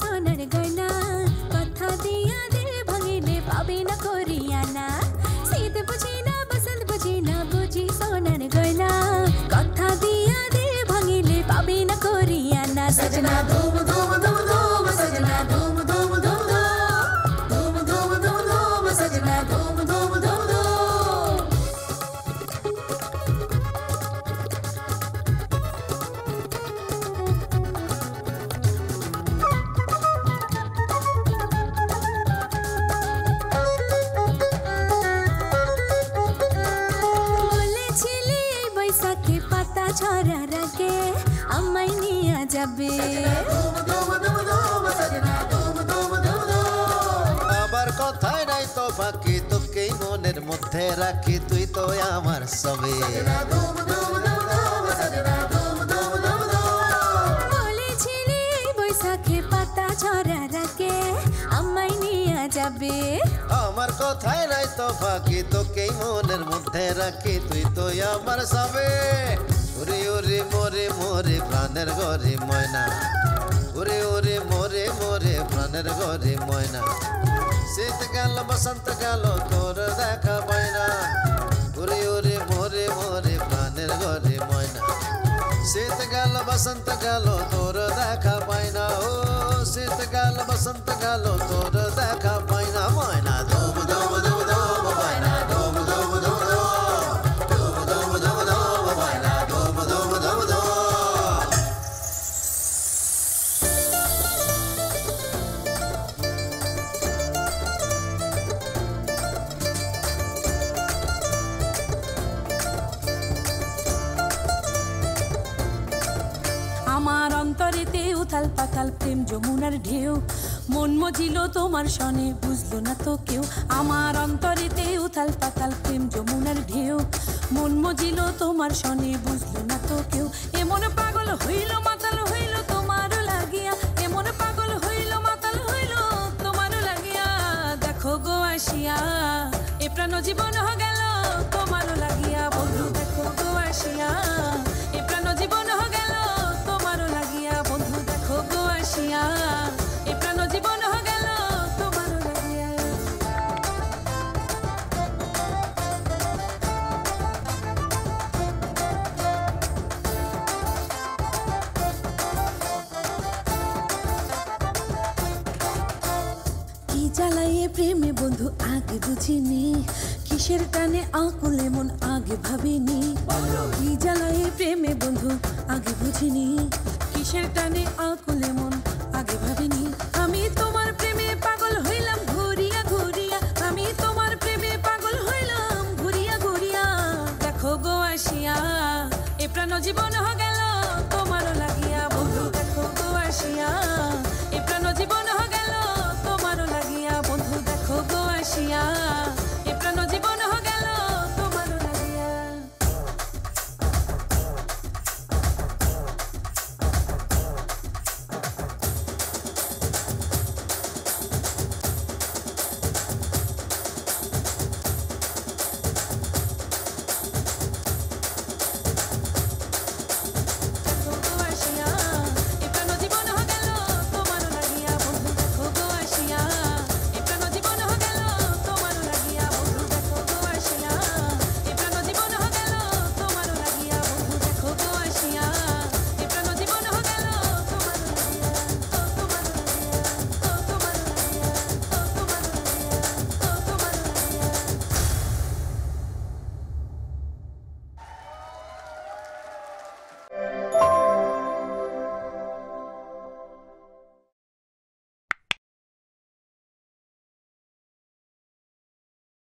সোনার গয়না কথা দিয়া দে ভাঙিলে পাবে না করিয়ানা শীত বুঝি না বসন্ত বুঝি না বুঝি সোনার গয়না কথা দিয়া দে ভাঙিলে পাবে না করিয়ানা সजना ধুম ধুম ধুম ধুম সजना ধুম ধুম ধুম ধুম ধুম ধুম ধুম সजना ধুম ধুম ধুম ধুম ছড়ার আগে আমায় নিয়ে যাবে আমার কথাই নাই তো বাকি তোকেই মনের মধ্যে রাখি তুই তো আমার সবে বলেছিলি বৈশাখে পাতা ছড়ার আগে আমায় নিয়ে যাবে আমার কথাই নাই তো বাকি তোকেই মনের মধ্যে রাখি তুই তো আমার সবে ওরে ওরে মোরে মোরে প্রাণের ঘরে ময়না ওরে ওরে মোরে মোরে প্রাণের ঘরে ময়না শীত গেল বসন্ত গেল তোর দেখা পাই না ওরে ওরে মোরে মোরে প্রাণের ঘরে ময়না শীত গেল বসন্ত গেল তোর দেখা পাই না ও শীত গেল বসন্ত গেল তোর দেখা পাই না ময়না ধুম ধুম ধুম ধুম ময়না ধুম ধুম ধুম আমার অন্তরেতে উথাল পাতাল প্রেম যমুনার ঢেউ মন মজিল তোমার সনে বুঝলো না তো কেউ আমার অন্তরেতে উথাল পাতাল প্রেম যমুনার ঢেউ মন মজিল তোমার সনে বুঝলো না তো কেউ এমন পাগল হইল মাতাল হইল তোমারও লাগিয়া এমন পাগল হইল মাতাল হইল তোমারও লাগিয়া দেখো গো আসিয়া এ প্রাণ জীবন গেল তোমারও লাগিয়া বন্ধু দেখো গো আসিয়া এ প্রাণ জীবন গেল তোমারও লাগিয়া বন্ধু দেখো গো আসিয়া এ প্রাণ জীবন গেল তোমারও লাগিয়া কি জ্বালাইয়ে প্রেমে বন্ধু আগে বুঝিনি কিসের টানে আকুলে মন আগে ভাবিনি কি জ্বালাইয়ে প্রেমে বন্ধু আগে বুঝিনি কিসের টানে আকুলে মন